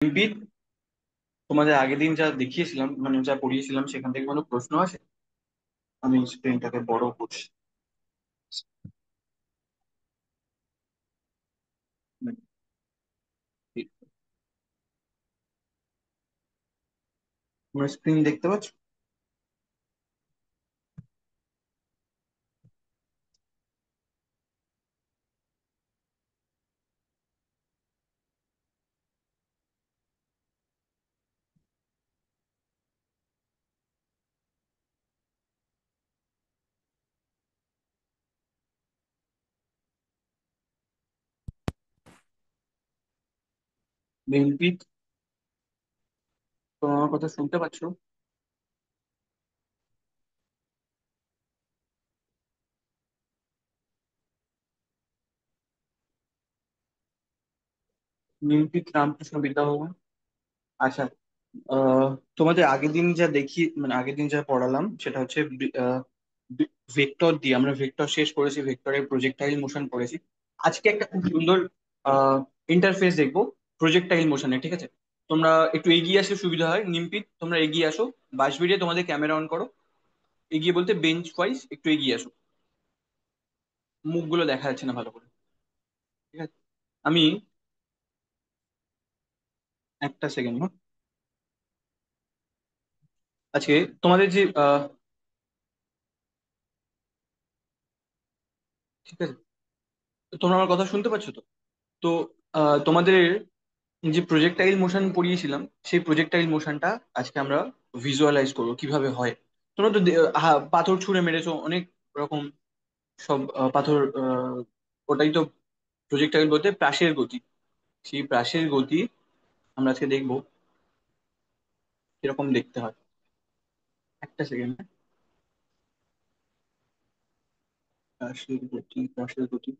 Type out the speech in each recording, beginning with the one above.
রিম্পিত, তোমাদের আগের দিন যা দেখিয়েছিলাম মানে যা পড়িয়েছিলাম সেখান থেকে কোনো প্রশ্ন আছে? আমি স্ক্রিনটাকে বড় করছি। তোমরা স্ক্রিন দেখতে পাচ্ছ? রিম্পিত, তোমার আমার কথা শুনতে পাচ্ছ? রিম্পিত রামকৃষ্ণ বিদ্যাভবন। আচ্ছা। আহ তোমাদের আগের দিন যা দেখি মানে আগের দিন যা পড়ালাম সেটা হচ্ছে ভেক্টর দিয়ে আমরা ভেক্টর শেষ করেছি, ভেক্টরের প্রজেক্টাইল মোশন পড়েছি। আজকে একটা খুব সুন্দর ইন্টারফেস দেখবো প্রজেক্টাইল মোশনে, ঠিক আছে? তোমরা একটু এগিয়ে আসলে সুবিধা হয়। নিমপিত, তোমরা এগিয়ে আসো। বাঁশবেড়িয়া, তোমাদের ক্যামেরা অন করো। এগিয়ে বলতে বেঞ্চ ওয়াইজ একটু এগিয়ে আসো। মুখগুলো দেখা যাচ্ছে না ভালো করে, ঠিক আছে? আমি একটা সেকেন্ড। আজকে তোমাদের যে ঠিক আছে, তো তোমরা আমার কথা শুনতে পাচ্ছ তো? তো তোমাদের যে প্রজেক্টাইল মোশন পড়িয়েছিলাম সেই প্রজেক্টাইল মোশনটা আজকে আমরা ভিজুয়ালাইজ করবো কিভাবে হয়। তোমরা তো পাথর ছুঁড়ে মেরেছো অনেক রকম সব পাথর, ওটাই তো প্রজেক্টাইল বলতে প্রাসের গতি। সেই প্রাসের গতি আমরা আজকে দেখবো কিরকম দেখতে হয়। একটা সেকেন্ড। প্রাসের গতি, প্রাসের গতি।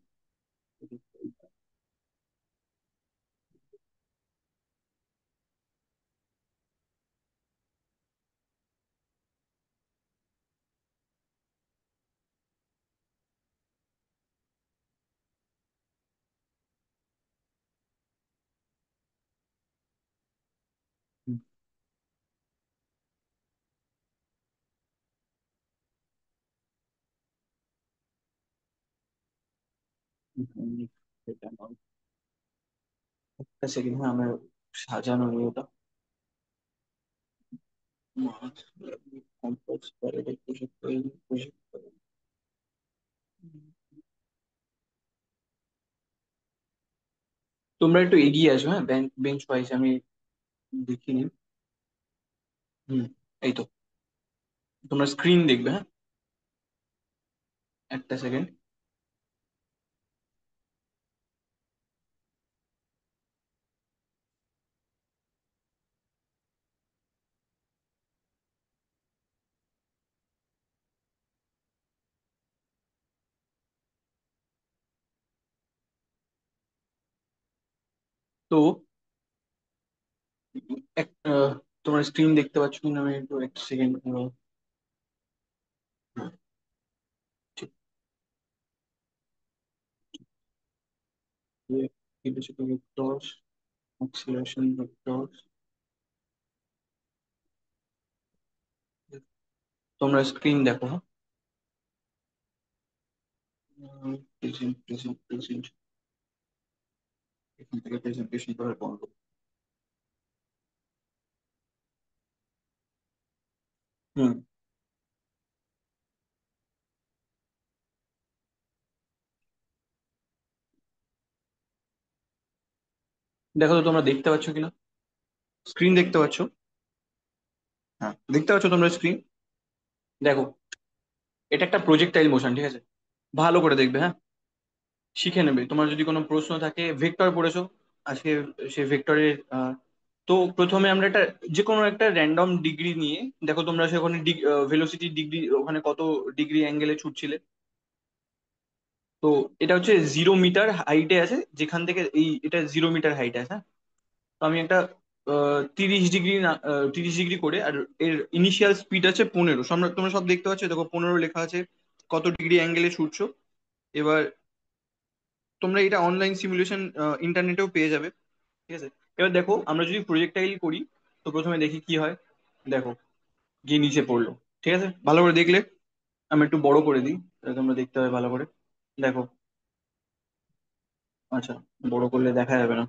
একটা সেকেন্ড, হ্যাঁ আমার সাজানো ওটা কম্পোজ করে তোমরা একটু এগিয়ে আসো, হ্যাঁ বেঞ্চ ওয়াইজ আমি দেখিনি। হুম, এই তো। তোমরা স্ক্রিন দেখবে, হ্যাঁ। একটা সেকেন্ড। তো এক তোমরা স্ক্রিন দেখতে পাচ্ছ কিনা আমি একটু একটা সেকেন্ড। ঠিক আছে, এটা ছিল ভেক্টরস, অ্যাক্সিলারেশন ভেক্টরস। তোমরা স্ক্রিন দেখো, হ্যাঁ। প্রেজেন্ট প্রেজেন্ট প্রেজেন্ট, এখান থেকে প্রেজেন্টেশন করার বন্ধ। হুম, দেখো তো তোমরা দেখতে পাচ্ছ কিনা? স্ক্রিন দেখতে পাচ্ছ? হ্যাঁ, দেখতে পাচ্ছ তোমরা স্ক্রিন? দেখো, এটা একটা প্রজেক্টাইল মোশন, ঠিক আছে? ভালো করে দেখবে, হ্যাঁ। শিখে নেবে। তোমার যদি কোনো প্রশ্ন থাকে, ভেক্টর পড়েছো আজকে, সে ভেক্টরের তো প্রথমে আমরা একটা যে কোনো একটা র্যান্ডম ডিগ্রি নিয়ে দেখো তোমরা সেখানে ভেলোসিটি ডিগ্রি ওখানে কত ডিগ্রি অ্যাঙ্গেলে ছুটছিলে। তো এটা হচ্ছে 0 মিটার হাইটে আছে, যেখান থেকে এই এটা 0 মিটার হাইটে আছে, হ্যাঁ। তো আমি একটা 30 ডিগ্রি না 30 ডিগ্রি করে, আর এর ইনিশিয়াল স্পিড আছে 15। তোমরা সব দেখতে পাচ্ছ, দেখো 15 লেখা আছে কত ডিগ্রি অ্যাঙ্গেলে ছুটছো। এবার তোমরা এটা অনলাইন সিমুলেশন ইন্টারনেটেও পেয়ে যাবে, ঠিক আছে? এবার দেখো আমরা যদি প্রজেক্টাইল করি, তো প্রথমে দেখি কি হয়। দেখো, গিয়ে নিচে পড়লো। ঠিক আছে, ভালো করে দেখলে। আমি একটু বড় করে দিই, তাহলে তোমরা দেখতে হবে ভালো করে। দেখো। আচ্ছা, বড় করলে দেখা যাবে না।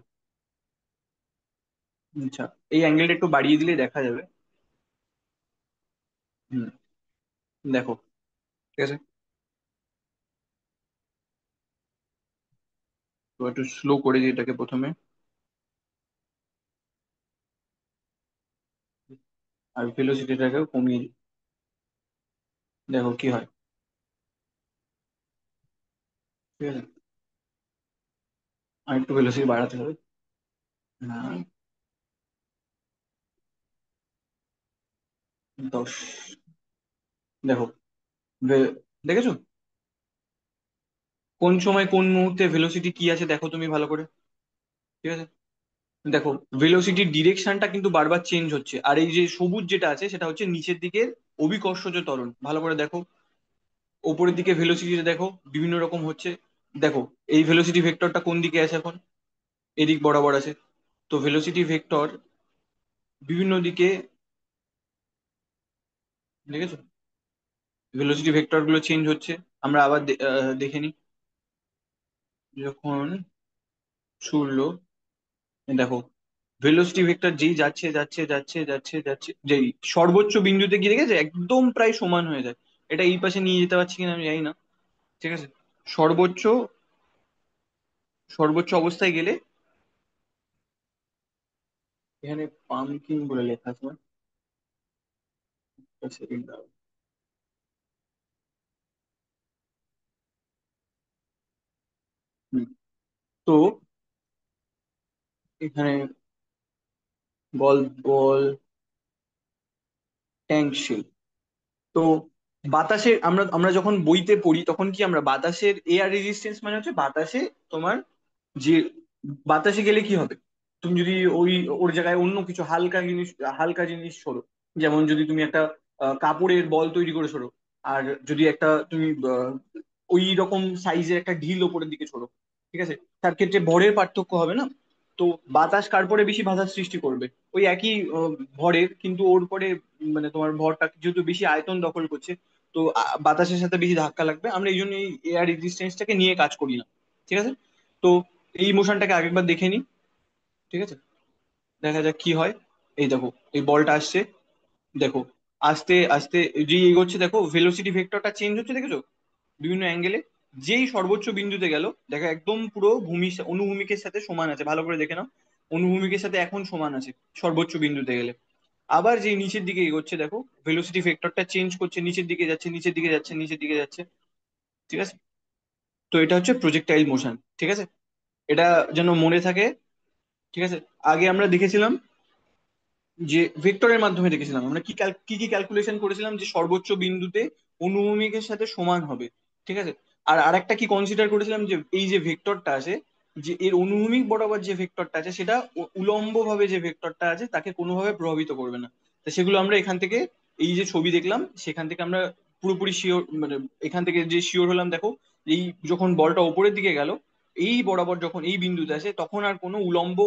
আচ্ছা, এই অ্যাঙ্গেলটা একটু বাড়িয়ে দিলে দেখা যাবে। হুম। দেখো। ঠিক আছে, তো একটু স্লো করে দিই এটাকে প্রথমে। আর ভেলোসিটিটাকেও কমিয়ে দিই। দেখো কি হয়। ঠিক আছে, আর একটু ভেলোসিটি বাড়াতে হবে। হ্যাঁ, 10। দেখো, দেখেছো কোন সময় কোন মুহূর্তে ভেলোসিটি কি আছে, দেখো তুমি ভালো করে। ঠিক আছে, দেখো ভেলোসিটির ডিরেকশনটা কিন্তু বারবার চেঞ্জ হচ্ছে, আর এই যে সবুজ যেটা আছে সেটা হচ্ছে নিচের দিকের অভিকর্ষজ ত্বরণ। ভালো করে দেখো, ওপরের দিকে ভেলোসিটিটা দেখো বিভিন্ন রকম হচ্ছে। দেখো, এই ভেলোসিটি ভেক্টরটা কোন দিকে আছে এখন, এদিক বরাবর আছে। তো ভেলোসিটি ভেক্টর বিভিন্ন দিকে, দেখেছো ভেলোসিটি ভেক্টর গুলো চেঞ্জ হচ্ছে। আমরা আবার দেখে নিই। যখন ছুড়লো, দেখো ভেলোসিটি ভেক্টর যেই যাচ্ছে যাচ্ছে যাচ্ছে যাচ্ছে যাচ্ছে, যেই সর্বোচ্চ বিন্দুতে গিয়ে দেখেছে একদম প্রায় সমান হয়ে যায়। এটা এই পাশে নিয়ে যেতে পারছি কিনা আমি জানি না। ঠিক আছে, সর্বোচ্চ সর্বোচ্চ অবস্থায় গেলে, এখানে পামকিন বলে লেখা আছে। একটা সেকেন্ড দাও। হুম, তো এখানে বল, বল ট্যাঙ্ক শিল। তো বাতাসে আমরা আমরা যখন বইতে পড়ি তখন কি আমরা বাতাসের এয়ার রেজিস্ট্যান্স মানে হচ্ছে বাতাসে তোমার যে, বাতাসে গেলে কি হবে, তুমি যদি ওই ওর জায়গায় অন্য কিছু হালকা জিনিস সরো, যেমন যদি তুমি একটা কাপড়ের বল তৈরি করে সরো, আর যদি একটা তুমি ওই রকম সাইজের একটা ঢিল ওপরের দিকে ছোড়ো, ঠিক আছে, তার ক্ষেত্রে ভরের পার্থক্য হবে না। তো বাতাস কার পরে বেশি বাধার সৃষ্টি করবে, ওই একই ভরের, কিন্তু ওর পরে মানে তোমার ভরটা যেহেতু বেশি আয়তন দখল করছে, তো বাতাসের সাথে বেশি ধাক্কা লাগবে। আমরা এই জন্য এই এয়ার রেজিস্ট্যান্সটাকে নিয়ে কাজ করি না। ঠিক আছে, তো এই মোশনটাকে আরেকবার দেখে নিই। ঠিক আছে, দেখা যাক কি হয়। এই দেখো, এই বলটা আসছে। দেখো, আস্তে আস্তে যে এগোচ্ছে, দেখো ভেলোসিটি ভেক্টরটা চেঞ্জ হচ্ছে, দেখেছো বিভিন্ন অ্যাঙ্গেলে। যেই সর্বোচ্চ বিন্দুতে গেল, দেখো একদম পুরো অনুভূমিকের সাথে সমান আছে, ভালো করে দেখে নাও। অনুভূমিকের সাথে এখন সমান আছে সর্বোচ্চ বিন্দুতে গেলে। আবার যেই নিচের দিকে এগোচ্ছে, দেখো ভেলোসিটি ভেক্টরটা চেঞ্জ করছে, নিচের দিকে যাচ্ছে, নিচের দিকে যাচ্ছে, নিচের দিকে যাচ্ছে। ঠিক আছে, তো এটা হচ্ছে প্রজেক্টাইল মোশন। ঠিক আছে, এটা যেন মনে থাকে। ঠিক আছে, আগে আমরা দেখেছিলাম যে ভেক্টরের মাধ্যমে দেখেছিলাম আমরা কি কি কি ক্যালকুলেশন করেছিলাম, যে সর্বোচ্চ বিন্দুতে অনুভূমিকের সাথে সমান হবে। ঠিক আছে, আর আরেকটা কি কনসিডার করেছিলাম, যে এই যে ভেক্টরটা আছে, যে এর অনুভূমিক বরাবর যে ভেক্টরটা আছে সেটা উলম্ব ভাবে যে ভেক্টরটা আছে তাকে কোনোভাবে প্রভাবিত করবে না। তো সেগুলো আমরা এখান থেকে, এই যে ছবি দেখলাম সেখান থেকে আমরা পুরোপুরি শিওর, মানে এখান থেকে যে শিওর হলাম। দেখো, এই যখন বলটা ওপরের দিকে গেল, এই বরাবর যখন এই বিন্দুতে আসে তখন আর কোনো উলম্ব,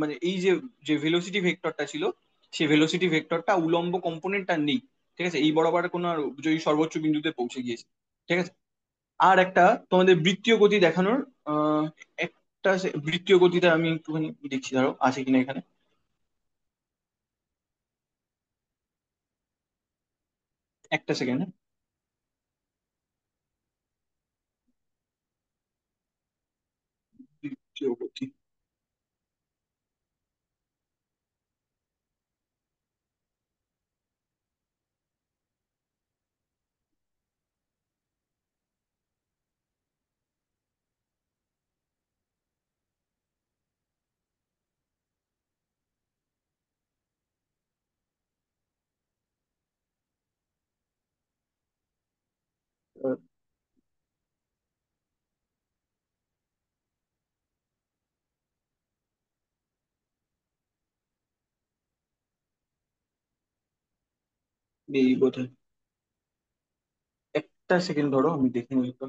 মানে এই যে যে ভেলোসিটি ভেক্টরটা ছিল, সেই ভেলোসিটি ভেক্টরটা উলম্ব কম্পোনেন্টটা নেই। ঠিক আছে, এই বরাবর কোনো আর যদি সর্বোচ্চ বিন্দুতে পৌঁছে গিয়েছে। ঠিক আছে, আর একটা তোমাদের বৃত্তীয় গতি দেখানোর একটা বৃত্তীয় গতিটা আমি একটুখানি দেখছি, ধরো আছে কিনা এখানে। একটা সেকেন্ড। বৃত্তীয় গতি। আহ, এই বোধহয় একটা সেকেন্ড, ধরো আমি দেখে নিই তো।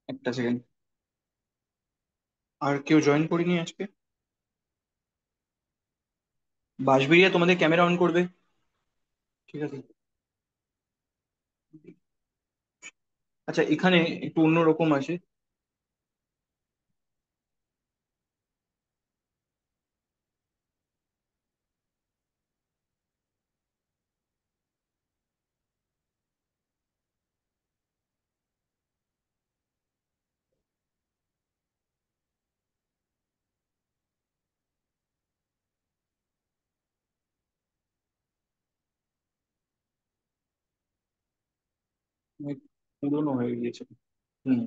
একটা সেকেন্ড। আর কেউ জয়েন করিনি আজকে? বাঁশবেড়িয়া তোমাদের ক্যামেরা অন করবে। ঠিক আছে। আচ্ছা, এখানে একটু অন্যরকম আছে। অনেক পুরোনো হয়ে গিয়েছে। হুম।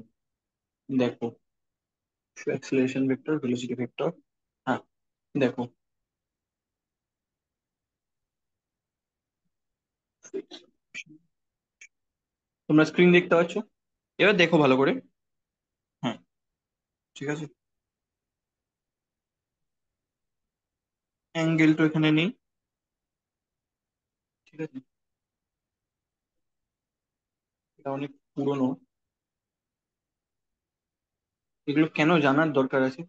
দেখো, অ্যাক্সিলারেশন ভেক্টর, ভেলোসিটি ভেক্টর। হ্যাঁ, দেখো। তোমরা স্ক্রিন দেখতে পাচ্ছ? এবার দেখো ভালো করে। হ্যাঁ, ঠিক আছে। অ্যাঙ্গেল তো এখানে নেই। ঠিক আছে। এটা অনেক পুরনো। এগুলো কেন জানার দরকার আছে?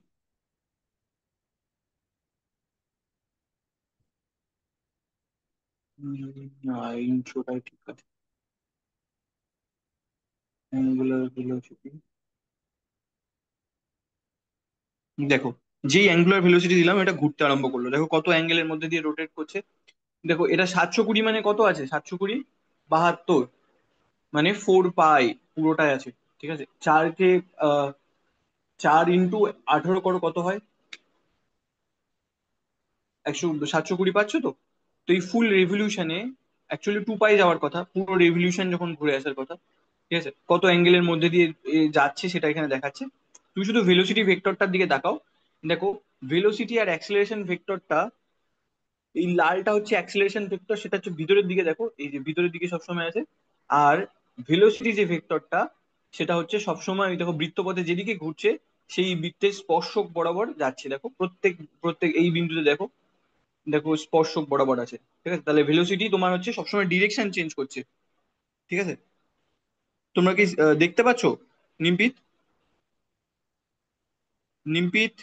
না, ইন্ট্রোটাই ঠিক আছে। Angular velocity. দেখো, যেই অ্যাঙ্গুলার ভেলোসিটি দিলাম এটা ঘুরতে আরম্ভ করলো, দেখো কত অ্যাঙ্গেলের মধ্যে দিয়ে রোটেট করছে। দেখো এটা 720, মানে কত আছে 720? 72। মানে 4 পাই পুরোটাই আছে। ঠিক আছে, চারকে 4 × 18 করো, কত হয়? 720 পাচ্ছ তো? তো এই ফুল রেভলিউশনে অ্যাকচুয়ালি 2 পাই যাওয়ার কথা, পুরো রেভলিউশন যখন ঘুরে আসার কথা। ঠিক আছে, কত অ্যাঙ্গেলের মধ্যে দিয়ে যাচ্ছে সেটা এখানে দেখাচ্ছে। তুমি শুধু ভেলোসিটি ভেক্টরটার দিকে তাকাও। দেখো, ভেলোসিটি আর অ্যাক্সিলারেশন ভেক্টরটা, এই লালটা হচ্ছে অ্যাক্সিলারেশন ভেক্টর, সেটা হচ্ছে ভিতরের দিকে, দেখো এই যে ভিতরের দিকে সবসময় আছে। আর ভেলোসিটি যে ভেক্টরটা, সেটা হচ্ছে সবসময় ওই দেখো বৃত্তপথে যেদিকে ঘুরছে সেই বৃত্তের স্পর্শক বরাবর যাচ্ছে। দেখো প্রত্যেক প্রত্যেক এই বিন্দুতে দেখো, দেখো স্পর্শক বরাবর আছে। ঠিক আছে, তাহলে ভেলোসিটি তোমার হচ্ছে সবসময় ডিরেকশন চেঞ্জ করছে। ঠিক আছে। তোমরা কি দেখতে পাচ্ছো নিমপিত? নিমপিত,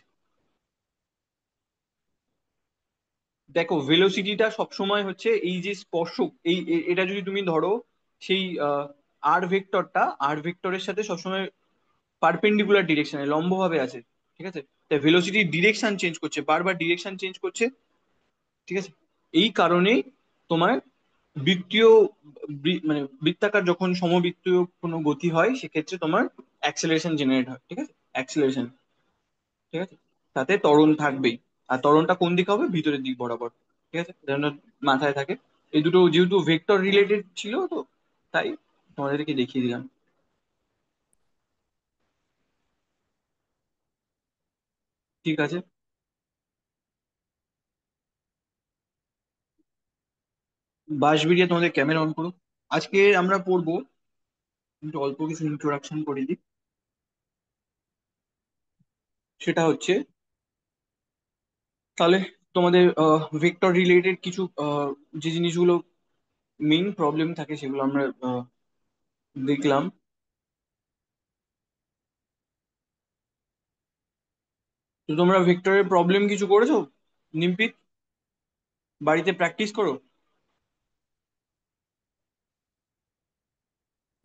দেখো ভেলোসিটিটা সবসময় হচ্ছে এই যে স্পর্শক, এটা যদি তুমি ধরো, সেই আর ভেক্টরটা, আর ভেক্টরের সাথে সবসময় পারপেন্ডিকুলার ডিরেকশনে লম্বভাবে আছে। ঠিক আছে, তাই ভেলোসিটি ডিরেকশন চেঞ্জ করছে, বারবার ডিরেকশন চেঞ্জ করছে। ঠিক আছে, এই কারণেই তোমার বৃত্তীয় মানে বৃত্তাকার যখন সমবৃত্তীয় কোনো গতি হয় সেক্ষেত্রে তোমার অ্যাক্সেলারেশন জেনারেট হয়। ঠিক আছে, অ্যাক্সেলারেশন। ঠিক আছে, তাতে ত্বরণ থাকবেই। আর ত্বরণটা কোন দিকে হবে? ভিতরের দিক বরাবর। ঠিক আছে, যেন মাথায় থাকে। এই দুটো যেহেতু ভেক্টর রিলেটেড ছিল তো, তাই তোমাদেরকে দেখিয়ে দিলাম। ঠিক আছে। বাঁশবেড়িয়া তোমাদের ক্যামেরা অন করো। আজকে আমরা পড়বো, কিন্তু অল্প কিছু ইন্ট্রোডাকশন করে দিই। সেটা হচ্ছে, তাহলে তোমাদের ভেক্টর রিলেটেড কিছু যে জিনিসগুলো মেইন প্রবলেম থাকে সেগুলো আমরা দেখলাম। তো তোমরা ভেক্টরের প্রবলেম কিছু করেছো নিমপিত? বাড়িতে প্র্যাকটিস করো।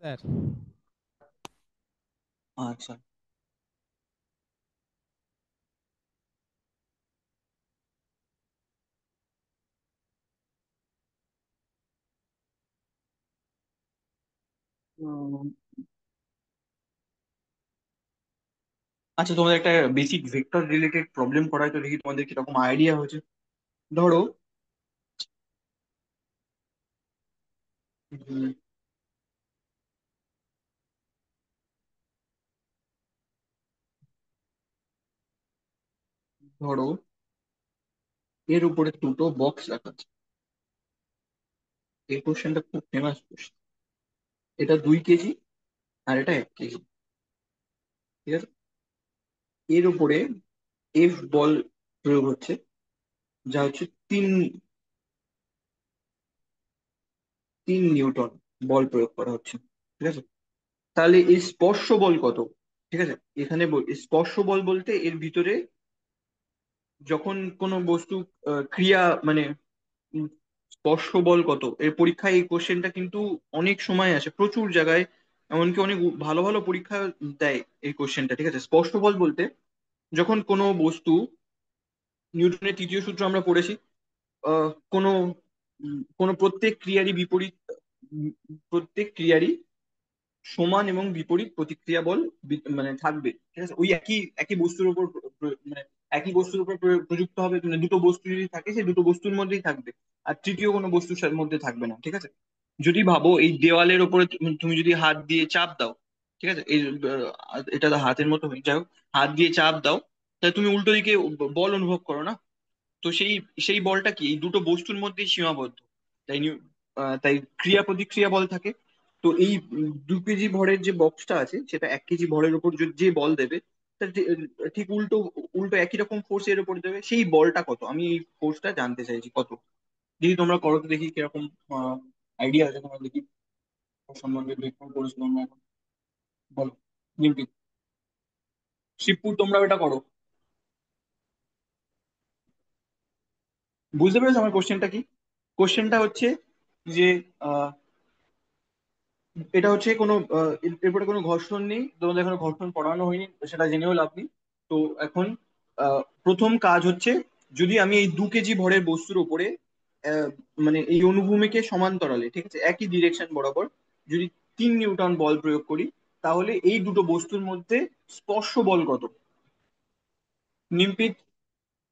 স্যার। আচ্ছা। উম, আচ্ছা, তোমাদের একটা বেসিক ভেক্টর রিলেটেড প্রবলেম করায় তো দেখি তোমাদের কিরকম আইডিয়া হয়েছে। ধরো, উম, ধরো এর উপরে দুটো বক্স রাখা আছে। এই কোশ্চেনটা খুব ফেমাস কোশ্চেন। এটা 2 কেজি আর এটা 1 কেজি। ঠিক আছে, এর উপরে এফ বল প্রয়োগ হচ্ছে, যা হচ্ছে 3 নিউটন বল প্রয়োগ করা হচ্ছে। ঠিক আছে, তাহলে এই স্পর্শ বল কত? ঠিক আছে। এখানে স্পর্শ বল বলতে এর ভিতরে যখন কোনো বস্তু ক্রিয়া মানে উম, স্পর্শ বল কত, এর পরীক্ষায় এই কোশ্চেনটা কিন্তু অনেক সময় আসে প্রচুর জায়গায়, এমনকি অনেক ভালো ভালো পরীক্ষা দেয় এই কোশ্চেনটা। ঠিক আছে, স্পর্শ বল বলতে যখন কোনো বস্তু, নিউটনের তৃতীয় সূত্র আমরা পড়েছি, কোনো কোনো প্রত্যেক ক্রিয়ারই বিপরীত, উম, প্রত্যেক ক্রিয়ারই সমান এবং বিপরীত প্রতিক্রিয়া বল মানে থাকবে। ঠিক আছে, ওই একই একই বস্তুর উপর মানে একই বস্তুর উপর প্রযুক্ত হবে, মানে দুটো বস্তু যদি থাকে সেই দুটো বস্তুর মধ্যেই থাকবে, আর তৃতীয় কোনো বস্তুর মধ্যে থাকবে না। ঠিক আছে, যদি ভাবো এই দেওয়ালের উপরে তুমি যদি হাত দিয়ে চাপ দাও, ঠিক আছে, এই এটা তো হাতের মতো হয়ে যাও, হাত দিয়ে চাপ দাও, তাহলে তুমি উল্টো দিকে বল অনুভব করো না। তো সেই সেই বলটা কি এই দুটো বস্তুর মধ্যেই সীমাবদ্ধ। তাই তাই ক্রিয়া প্রতিক্রিয়া বল থাকে। তো এই 2 কেজি ভরের যে বক্সটা আছে সেটা 1 কেজি ভরের উপর যে বল দেবে, তার ঠিক উল্টো উল্টো একই রকম ফোর্স এর উপর দেবে। সেই বলটা কত, আমি এই ফোর্সটা জানতে চাইছি কত। যদি তোমরা করো তো দেখি কিরকম আইডিয়া আছে তোমার, দেখি ওর সম্বন্ধে ব্রেকডাউন করেছো তোমরা এখন। বলো নিমপিত, শিবপুর, তোমরা এটা করো। বুঝতে পেরেছো আমার কোশ্চেনটা কি? কোশ্চেনটা হচ্ছে যে এটা হচ্ছে কোনো এরপরে কোনো ঘর্ষণ নেই, তোমাদের এখনো ঘর্ষণ পড়ানো হয়নি, সেটা জেনেও লাভ নেই। তো এখন প্রথম কাজ হচ্ছে, যদি আমি এই 2 কেজি ভরের বস্তুর উপরে আহ, মানে এই অনুভূমিকে সমান্তরালে, ঠিক আছে, একই ডিরেকশন বরাবর যদি 3 নিউটন বল প্রয়োগ করি, তাহলে এই দুটো বস্তুর মধ্যে স্পর্শ বল কত? নিমপিত,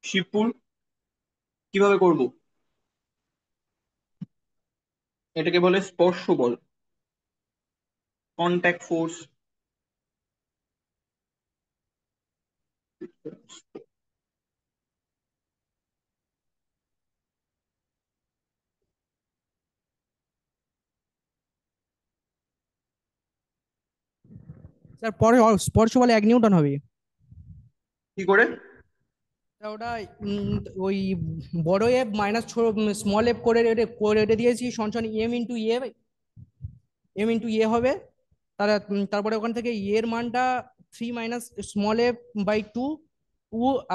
শিবপুর, কিভাবে করব? এটাকে বলে স্পর্শ বল, কন্ট্যাক্ট ফোর্স। স্যার পরে স্পর্শ বলে 1 নিউটন হবে। কি করে? তা ওটা উম, ওই বড় এফ মাইনাস স্মল এফ করে করে রেটে দিয়েছি সঞ্চয় এম ইন্টু এ হবে। তারপরে ওখান থেকে এর মানটা 3 - স্মল এফ/2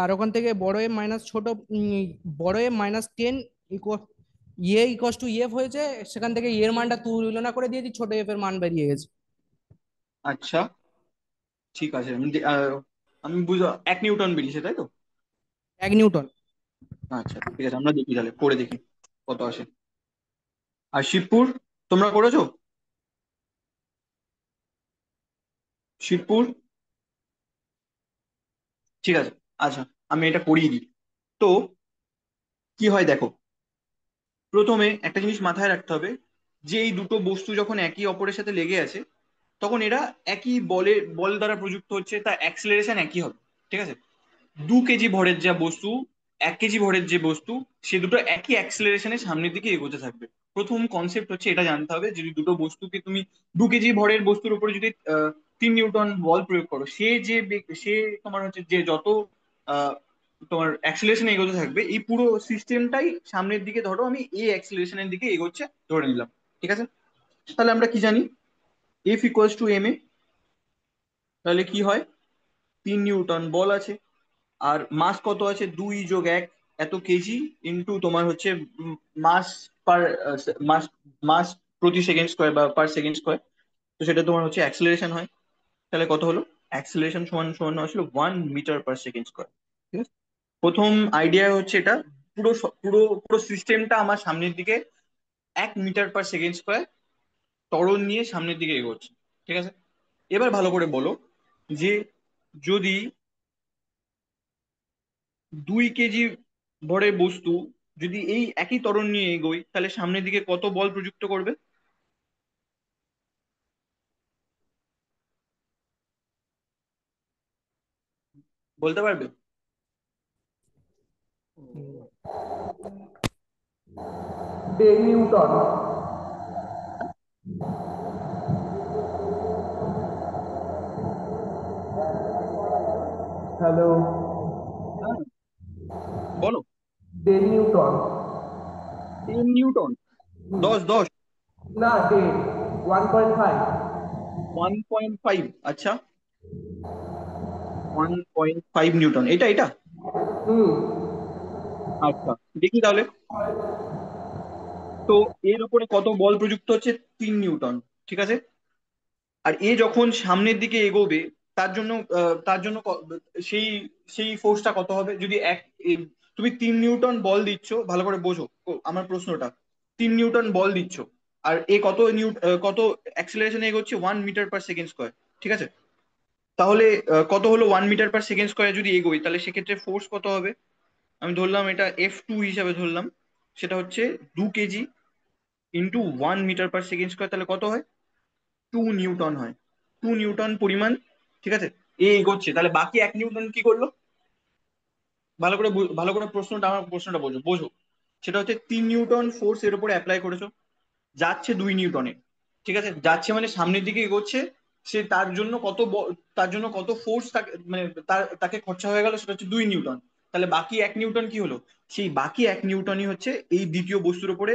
আর ওখান থেকে বড় এফ মাইনাস বড় F -10 equal equals to F হয়েছে। সেখান থেকে এর মানটা তুলনা করে দিয়েছি, ছোট এফ এর মান বেরিয়ে গেছে। আচ্ছা, ঠিক আছে, আমি বুঝলাম 1 নিউটন বেরিয়েছে তাই তো? 1 নিউটন। আচ্ছা ঠিক আছে, আমরা দেখি তাহলে করে দেখি কত আসে। আর শিবপুর, তোমরা করেছো? শিবপুর, ঠিক আছে। আচ্ছা, আমি এটা করিয়ে দিই। তো কি হয় দেখো, প্রথমে একটা জিনিস মাথায় রাখতে হবে, যে এই দুটো বস্তু যখন একে অপরের সাথে লেগে আছে, তখন এরা একই বল দ্বারা প্রযুক্ত হচ্ছে, তার অ্যাক্সিলারেশন একই হবে। ঠিক আছে, 2 কেজি ভরের যা বস্তু, 1 কেজি ভরের যে বস্তু, সে দুটো একই অ্যাক্সিলারেশনে সামনের দিকে এগোতে থাকবে। প্রথম কনসেপ্ট হচ্ছে এটা জানতে হবে, যদি দুটো বস্তুকে তুমি 2 কেজি ভরের বস্তুর উপরে যদি 3 নিউটন বল প্রয়োগ করো, সে তোমার হচ্ছে যে যত আহ, তোমার অ্যাক্সিলারেশনে এগোতে থাকবে, এই পুরো সিস্টেমটাই সামনের দিকে, ধরো আমি এই অ্যাক্সিলারেশনের দিকে এগোচ্ছে ধরে নিলাম। ঠিক আছে, তাহলে আমরা কি জানি, F=ma। তাহলে কি হয়, 3 নিউটন বল আছে, আর মাস কত আছে, 2 + 1 এত কেজি, ইন্টু তোমার হচ্ছে মাস পার মাস মাস প্রতি সেকেন্ড স্কোয়ার বা পার সেকেন্ড স্কোয়ার। তো সেটা তোমার হচ্ছে অ্যাক্সিলারেশন হয়। তাহলে কত হলো, অ্যাক্সিলারেশন সমান সমান আসলে 1 মিটার পার সেকেন্ড স্কোয়ার। ঠিক আছে, প্রথম আইডিয়া হচ্ছে এটা, পুরো পুরো সিস্টেমটা আমার সামনের দিকে 1 মিটার পার সেকেন্ড স্কোয়ার ত্বরণ নিয়ে সামনের দিকে এগোচ্ছে। ঠিক আছে, এবার ভালো করে বলো যে যদি 2 কেজি ভরের বস্তু যদি এই একই ত্বরণ নিয়ে এগোই, তাহলে সামনের দিকে কত বল প্রযুক্ত করবে? বলতে পারবে? 10 নিউটন। হ্যালো। হ্যাঁ, বলো। 10 নিউটন। 10 নিউটন? 10 10? না, 10, 1.5। 1.5? আচ্ছা, 1.5 নিউটন, এটা এটা। হুম। আচ্ছা, দেখি তাহলে। তো এর উপরে কত বল প্রযুক্ত হচ্ছে? 3 নিউটন। ঠিক আছে। আর এ যখন সামনের দিকে এগোবে, তার জন্য তার জন্য সেই সেই ফোর্সটা কত হবে? যদি তুমি 3 নিউটন বল দিচ্ছ, ভালো করে বোঝো আমার প্রশ্নটা। 3 নিউটন বল দিচ্ছ, আর এ কত অ্যাক্সেলারেশনে এগোচ্ছে? 1 মিটার পার সেকেন্ড স্কোয়ার। ঠিক আছে। তাহলে কত হলো 1 মিটার পার সেকেন্ড স্কোয়ার যদি এগোই, তাহলে সেক্ষেত্রে ফোর্স কত হবে? আমি ধরলাম এটা F2 হিসাবে ধরলাম। সেটা হচ্ছে 2 KG into 1 metre per second square, তাহলে কত হয়? 2 নিউটন হয়। 2 নিউটন পরিমাণ। ঠিক আছে। এ এগোচ্ছে, তাহলে বাকি 1 নিউটন কি করলো? ভালো করে আমার প্রশ্নটা বোঝো বোঝো। সেটা হচ্ছে 3 নিউটন ফোর্স এর উপরে অ্যাপ্লাই করেছো, যাচ্ছে 2 নিউটনে। ঠিক আছে, যাচ্ছে মানে সামনের দিকে এগোচ্ছে। সে তার জন্য কত ফোর্স তাকে, মানে তাকে খরচা হয়ে গেল, সেটা হচ্ছে 2 নিউটন। তাহলে বাকি 1 নিউটন কি হলো? সেই বাকি 1 নিউটনই হচ্ছে এই দ্বিতীয় বস্তুর উপরে।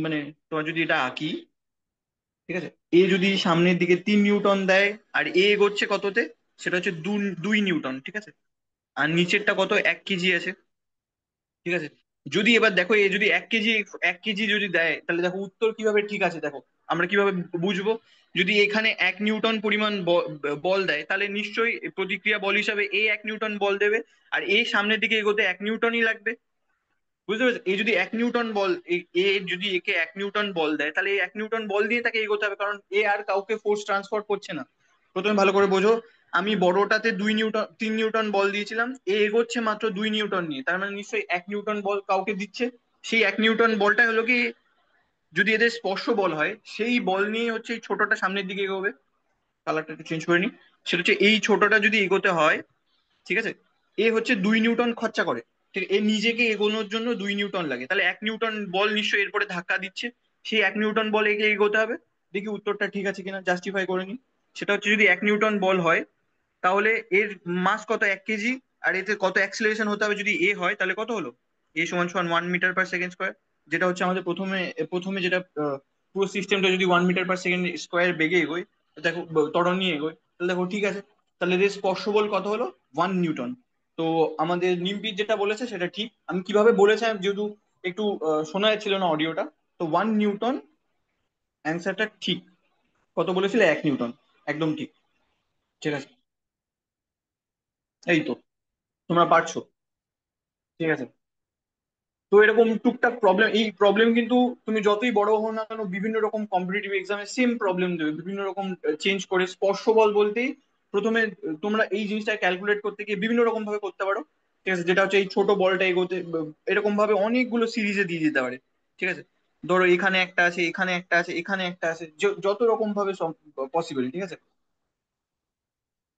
মানে তোমার যদি এটা আঁকি, ঠিক আছে, এ যদি সামনের দিকে 3 নিউটন দেয়, আর এ এগোচ্ছে কততে? সেটা হচ্ছে 2 নিউটন। ঠিক আছে। আর নিচেরটা কত? 1 কেজি আছে। ঠিক আছে। যদি এবার দেখো, এ যদি 1 কেজি, 1 কেজি যদি দেয়, তাহলে দেখো উত্তর কিভাবে ঠিক আছে দেখো। আমরা কিভাবে বুঝবো? যদি এখানে 1 নিউটন পরিমাণ বল দেয়, তাহলে নিশ্চয়ই প্রতিক্রিয়া বল হিসাবে 1 নিউটন বল দেবে। আর সামনের দিকে এগোতে 1 নিউটনই লাগবে। বুঝতে পেরেছো? এই যদি 1 নিউটন বল, যদি একে 1 নিউটন বল দেয়, তাহলে এই 1 নিউটন বল দিয়ে তাকে এগোতে হবে, কারণ আর কাউকে ফোর্স ট্রান্সফার করছে না। প্রথমে ভালো করে বোঝো। আমি বড়টাতে 2 নিউটন, 3 নিউটন বল দিয়েছিলাম, এগোচ্ছে মাত্র 2 নিউটন নিয়ে, তার মানে নিশ্চয়ই 1 নিউটন বল কাউকে দিচ্ছে। সেই 1 নিউটন বলটা হলো কি, যদি এদের স্পর্শ বল হয়, সেই বল নিয়ে হচ্ছে এই ছোটটা সামনের দিকে এগোবে। কালারটা একটু চেঞ্জ করে নি। সেটা হচ্ছে এই ছোটটা যদি এগোতে হয়, ঠিক আছে, এ হচ্ছে 2 নিউটন খরচা করে। ঠিক, এ নিজেকে এগোনোর জন্য 2 নিউটন লাগে, তাহলে 1 নিউটন বল নিশ্চয়ই এরপরে ধাক্কা দিচ্ছে। সেই 1 নিউটন বল একে এগোতে হবে। দেখি উত্তরটা ঠিক আছে কিনা, জাস্টিফাই করে নি। সেটা হচ্ছে যদি 1 নিউটন বল হয়, তাহলে এর মাস কত? 1 কেজি। আর এতে কত অ্যাক্সিলারেশন হতে হবে যদি হয়, তাহলে কত হলো? সমান সমান 1 মিটার পার সেকেন্ড স্কোয়ার। যেটা হচ্ছে আমাদের প্রথমে প্রথমে যেটা পুরো সিস্টেমটা যদি 1 মিটার পার সেকেন্ড স্কোয়ার বেগে এগোয়, দেখো ত্বরণ নিয়ে এগোয়, তাহলে দেখো ঠিক আছে। তাহলে এর স্পর্শ বল কত হলো? 1 নিউটন। তো আমাদের নিমপিট যেটা বলেছে সেটা ঠিক। আমি কিভাবে বলেছি, যেহেতু একটু শোনা যাচ্ছিল না অডিওটা। তো 1 নিউটন অ্যান্সারটা ঠিক। কত বলেছিলে? 1 নিউটন। একদম ঠিক। ঠিক আছে। এই তো, তোমরা পারছো। ঠিক আছে। তো এরকম টুকটাক প্রবলেম, এই প্রবলেম কিন্তু তুমি যতই বড় হও না কেন, বিভিন্ন রকম কম্পিটিটিভ এক্সামে সেম প্রবলেম দেবে, বিভিন্ন রকম চেঞ্জ করে। স্পর্শ বল বলতেই প্রথমে তোমরা এই জিনিসটা ক্যালকুলেট করতে গিয়ে বিভিন্ন রকম ভাবে করতে পারো। ঠিক আছে, যেটা হচ্ছে এই ছোট বলটা এগোতে এরকম ভাবে অনেকগুলো সিরিজে দিয়ে দিতে পারে। ঠিক আছে। ধরো এখানে একটা আছে, এখানে একটা আছে, এখানে একটা আছে, যত রকম ভাবে পসিবল। ঠিক আছে।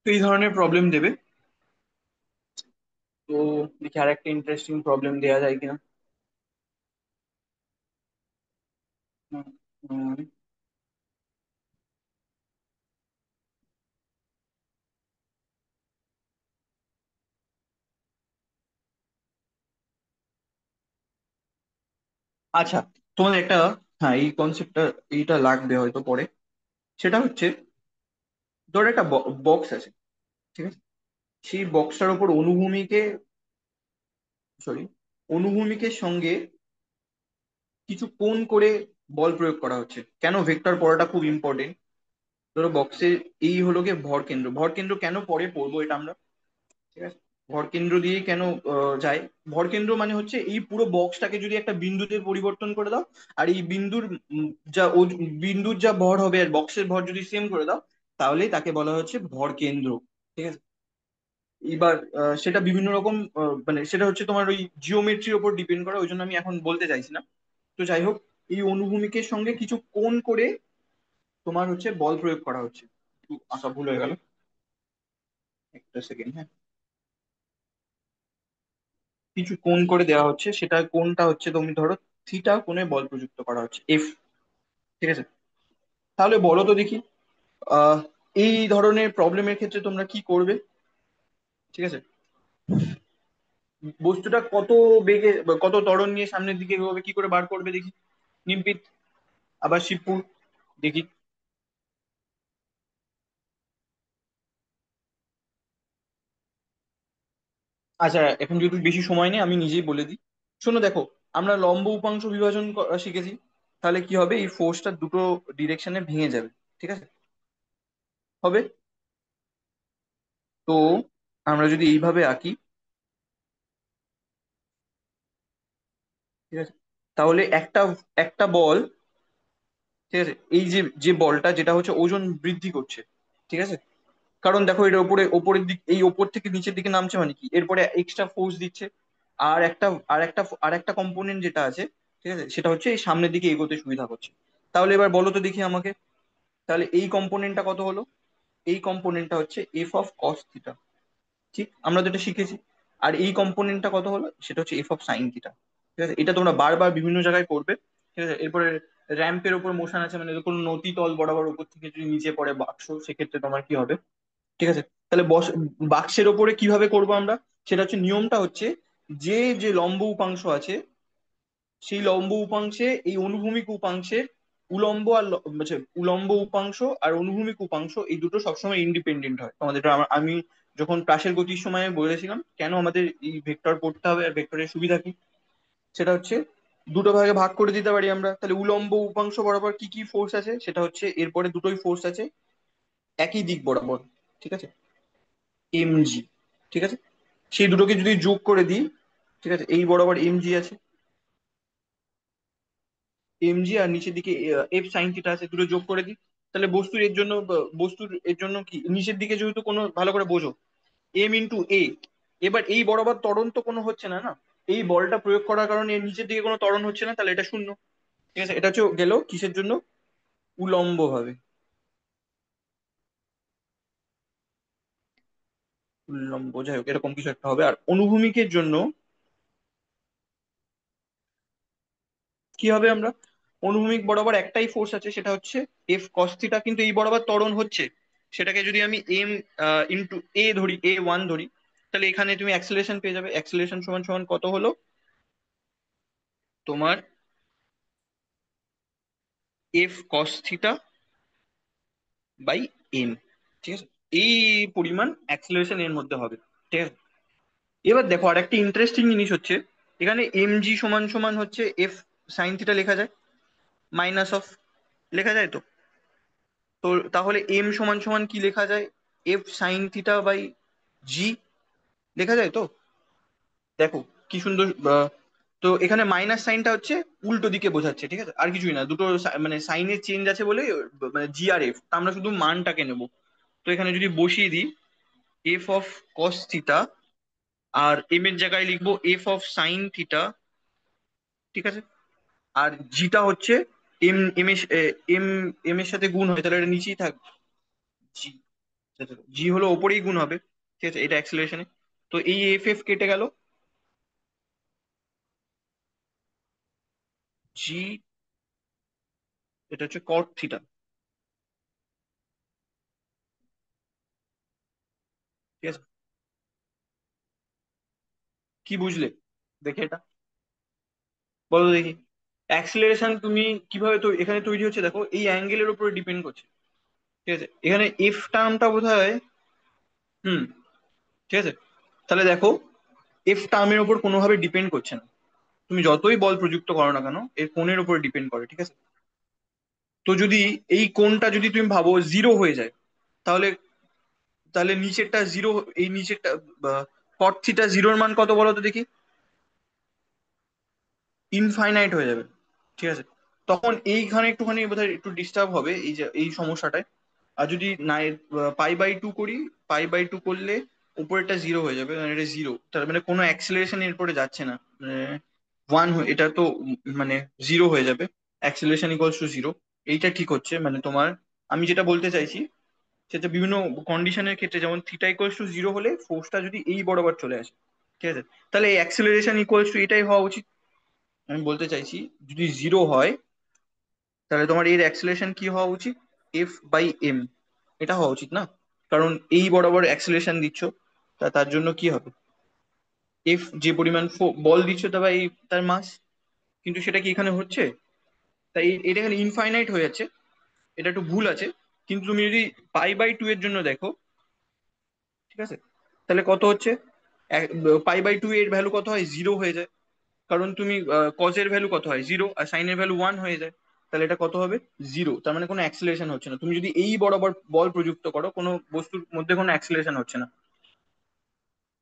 তো এই ধরনের প্রবলেম দেবে। তো দেখি আর একটা ইন্টারেস্টিং প্রবলেম দেওয়া যায় কিনা। হুম, হুম। আচ্ছা, তোমাদের একটা, হ্যাঁ এই কনসেপ্টটা, এইটা লাগবে হয়তো পরে। সেটা হচ্ছে, ধর একটা বক্স আছে। ঠিক আছে। সেই বক্সটার উপর সরি, অনুভূমিকের সঙ্গে কিছু কোণ করে বল প্রয়োগ করা হচ্ছে। কেন ভেক্টর পড়াটা খুব ইম্পর্টেন্ট। ধরো বক্সের এই হলো গিয়ে ভর কেন্দ্র। ভর কেন্দ্র কেন পরে পড়বো এটা আমরা। ঠিক আছে। ভর কেন্দ্র দিয়ে কেন যায়? ভর কেন্দ্র মানে হচ্ছে এই পুরো বক্সটাকে যদি একটা বিন্দুতে পরিবর্তন করে দাও, আর এই উম, বিন্দুর যা ভর হবে আর বক্সের ভর যদি সেম করে দাও, তাহলেই তাকে বলা হচ্ছে ভর কেন্দ্র। ঠিক আছে। এবার সেটা বিভিন্ন রকম, মানে সেটা হচ্ছে তোমার ওই জিওমেট্রির ওপর ডিপেন্ড করে, ওই জন্য আমি এখন বলতে চাইছি না। তো যাই হোক, এই অনুভূমিকের সঙ্গে কিছু কোণ করে তোমার হচ্ছে বল প্রয়োগ করা হচ্ছে। একটু আশা ভুল হয়ে গেল, একটা সেকেন্ড, হ্যাঁ। কিছু কোণ করে দেওয়া হচ্ছে, সেটা কোণটা হচ্ছে, তুমি ধরো থিটা কোণে বল প্রযুক্ত করা হচ্ছে, এফ। ঠিক আছে। তাহলে বলো তো দেখি, আহ এই ধরনের প্রবলেমের ক্ষেত্রে তোমরা কি করবে? ঠিক আছে। বস্তুটা কত বেগে বা কত ত্বরণ নিয়ে সামনের দিকে এগোবে, কি করে বার করবে দেখি। নিমপিত, আবার শিবপুর, দেখি। আচ্ছা, এখন যেহেতু বেশি সময় নেই আমি নিজেই বলে দিই। শোনো দেখো, আমরা লম্ব উপাংশ বিভাজন করা শিখেছি। তাহলে কি হবে, এই ফোর্সটা দুটো ডিরেকশনে ভেঙে যাবে। ঠিক আছে, হবে। তো আমরা যদি এইভাবে আঁকি, ঠিক আছে, তাহলে একটা একটা বল, ঠিক আছে, এই যে যে বলটা যেটা হচ্ছে ওজন বৃদ্ধি করছে, ঠিক আছে, কারণ দেখো এটা উপরে ওপরের দিক, এই ওপর থেকে নিচের দিকে নামছে মানে কি, এরপরে এক্সট্রা ফোর্স দিচ্ছে। আর একটা কম্পোনেন্ট যেটা আছে, ঠিক আছে, সেটা হচ্ছে এই সামনের দিকে এগোতে সুবিধা করছে। তাহলে এবার বলো তো দেখি আমাকে, তাহলে এই কম্পোনেন্টটা কত হলো? এই কম্পোনেন্টটা হচ্ছে এফ অফ কস থিটা। ঠিক, আমরা যেটা শিখেছি। আর এই কম্পোনেন্টটা কত হলো, সেটা হচ্ছে এফ অফ সাইন থিটা। ঠিক আছে, এটা তোমরা বারবার বিভিন্ন জায়গায় করবে। ঠিক আছে, এরপরে র্যাম্পের উপর মোশন আছে, মানে কোনো নদী তল বরাবর উপর থেকে যদি নিচে পড়ে বাক্স, সেক্ষেত্রে তোমার কি হবে? ঠিক আছে, তাহলে বাক্সের ওপরে কিভাবে করব আমরা, সেটা হচ্ছে নিয়মটা হচ্ছে, যে যে লম্ব উপাংশ আছে, সেই লম্ব উপাংশে এই অনুভূমিক উপাংশের উলম্ব হচ্ছে উলম্ব উপাংশ আর অনুভূমিক উপাংশ, এই দুটো সবসময় ইন্ডিপেন্ডেন্ট হয়। তোমাদের এটা আমি যখন প্রাসের গতির সময় বলেছিলাম কেন আমাদের এই ভেক্টর পড়তে হবে আর ভেক্টরের সুবিধা কি, সেটা হচ্ছে দুটো ভাগে ভাগ করে দিতে পারি আমরা। তাহলে উলম্ব উপাংশ বরাবর কি কি ফোর্স আছে, সেটা হচ্ছে এরপরে দুটোই ফোর্স আছে একই দিক বরাবর। ঠিক আছে, এম জি। ঠিক আছে, সেই দুটোকে যদি যোগ করে দিই, ঠিক আছে, এই বরাবর এম জি আছে, এম জি আর নিচের দিকে এফ সাইন থিটা আছে, দুটো যোগ করে দিই। তাহলে বস্তুর এর জন্য বস্তুর এর জন্য কি, নিচের দিকে যেহেতু কোনো, ভালো করে বোঝো, এম ইন্টু এ। এবার এই বরাবর ত্বরণ তো কোনো হচ্ছে না, না? এই বলটা প্রয়োগ করার কারণে এর নিচের দিকে কোনো ত্বরণ হচ্ছে না, তাহলে এটা শূন্য। ঠিক আছে, এটা হচ্ছে গেল কিসের জন্য, উলম্ব ভাবে। উল্লম্ব, যাই হোক, এরকম কিছু একটা হবে। আর অনুভূমিকের জন্য কি হবে, আমরা অনুভূমিক বরাবর একটাই ফোর্স আছে, সেটা হচ্ছে এফ কস থিটা, কিন্তু এই বরাবর ত্বরণ হচ্ছে। সেটাকে যদি আমি এম ইন্টু এ ধরি, এ ওয়ান ধরি, তাহলে এখানে তুমি অ্যাক্সেলারেশন পেয়ে যাবে। অ্যাক্সেলারেশন সমান সমান কত হলো তোমার, F cos theta by M. ঠিক আছে, এই পরিমাণ অ্যাক্সেলারেশন এর মধ্যে হবে। ঠিক আছে, এবার দেখো আর একটা ইন্টারেস্টিং জিনিস হচ্ছে, এখানে এম জি সমান সমান হচ্ছে এফ সাইন থিটা লেখা যায়, মাইনাস অফ, লেখা যায় তো। তো তাহলে এম সমান সমান কি লেখা যায়, এফ সাইন থিটা বাই জি, লেখা যায় তো। দেখো কি সুন্দর। তো এখানে মাইনাস সাইনটা হচ্ছে উল্টো দিকে বোঝাচ্ছে। ঠিক আছে, আর কিছুই না, দুটো মানে সাইনের চেঞ্জ আছে বলে, মানে জি আর এফ, আমরা শুধু মানটাকে নেব। তো এখানে যদি বসিয়ে দিই এফ অফ কস থিটা, আর এম এর জায়গায় লিখবো এফ অফ সাইন থিটা। ঠিক আছে, আর জিটা হচ্ছে এম এম এর এম এম এর সাথে গুণ হয়, তাহলে এটা নিচেই থাকবে জি। জি হলো ওপরেই গুণ হবে। ঠিক আছে, এটা অ্যাক্সিলারেশনে। তো এই এফ এফ কেটে গেল, জি, এটা হচ্ছে কট থিটা। ঠিক আছে, কি বুঝলে দেখে এটা, বলো তো দেখি। অ্যাক্সিলারেশন তুমি কিভাবে তো এখানে তৈরি হচ্ছে, দেখো এই অ্যাঙ্গেলের উপরে ডিপেন্ড করছে। ঠিক আছে, এখানে এফ টার্মটা বোধ হয়, হুম, ঠিক আছে, তাহলে দেখো এফ টার্মের উপর কোনোভাবে ডিপেন্ড করছে না। তুমি যতই বল প্রযুক্ত করো না কেন, এর কোণের উপরে ডিপেন্ড করে। ঠিক আছে, তো যদি এই কোণটা যদি তুমি ভাবো জিরো হয়ে যায়, তাহলে তাহলে নিচেরটা জিরো, এই নিচেরটা কট থিটা জিরোর মান কত বলো তো দেখি, ইনফাইনাইট হয়ে যাবে। ঠিক আছে, তখন এইখানে একটুখানি বোধহয় একটু ডিস্টার্ব হবে এই যে এই সমস্যাটায়। আর যদি নাই পাই বাই টু করি, পাই বাই টু করলে উপরেরটা জিরো হয়ে যাবে, মানে এটা জিরো, তার মানে কোনো অ্যাক্সিলারেশন এরপরে যাচ্ছে না, মানে ওয়ান, এটা তো মানে জিরো হয়ে যাবে, অ্যাক্সিলারেশন ইকুয়ালস টু জিরো। এইটা ঠিক হচ্ছে, মানে তোমার, আমি যেটা বলতে চাইছি সেটা বিভিন্ন কন্ডিশনের ক্ষেত্রে, যেমন থিটা ইকুয়ালস টু জিরো হলে ফোর্সটা যদি এই বরাবর চলে আসে, ঠিক আছে, তাহলে এই অ্যাক্সিলারেশন ইকুয়ালস টু এটাই হওয়া উচিত। আমি বলতে চাইছি, যদি জিরো হয় তাহলে তোমার এর অ্যাক্সিলারেশন কি হওয়া উচিত, এফ বাই এম, এটা হওয়া উচিত না? কারণ এই বরাবর অ্যাক্সিলারেশন দিচ্ছ, তার জন্য কি হবে, এফ যে পরিমাণ বল দিচ্ছ তা বাই তার মাস। কিন্তু সেটা কি এখানে হচ্ছে? তাই এটা এখানে ইনফাইনাইট হয়ে যাচ্ছে, এটা একটু ভুল আছে। কিন্তু তুমি যদি পাই বাই টু এর জন্য দেখো, ঠিক আছে, তাহলে কত হচ্ছে, পাই বাই 2 এর ভ্যালু কত হয়, 0 হয়ে যায়। কারণ তুমি কজের ভ্যালু কত হয়, 0, আর সাইনের ভ্যালু 1 হয়ে যায়। তাহলে এটা কত হবে, 0। তার মানে কোনো অ্যাক্সিলারেশন হচ্ছে না। তুমি যদি এই বরাবর বল প্রযুক্ত করো, কোনো বস্তুর মধ্যে কোনো অ্যাক্সিলারেশন হচ্ছে না।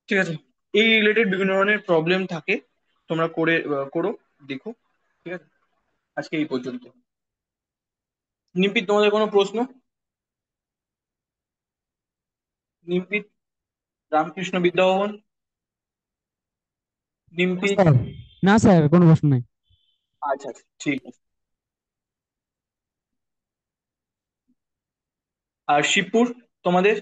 ঠিক আছে। এই রিলেটেড বিভিন্ন ধরনের প্রবলেম থাকে, তোমরা করো, দেখো। ঠিক আছে, আজকে এই পর্যন্ত। নিমপিত, তোমাদের কোনো প্রশ্ন? নিমপিত, রামকৃষ্ণ বিদ্যাভবন, না নিমপিত। স্যার, না স্যার, কোনো প্রশ্ন নাই। আচ্ছা আচ্ছা, ঠিক আছে। আর শিবপুর, তোমাদের?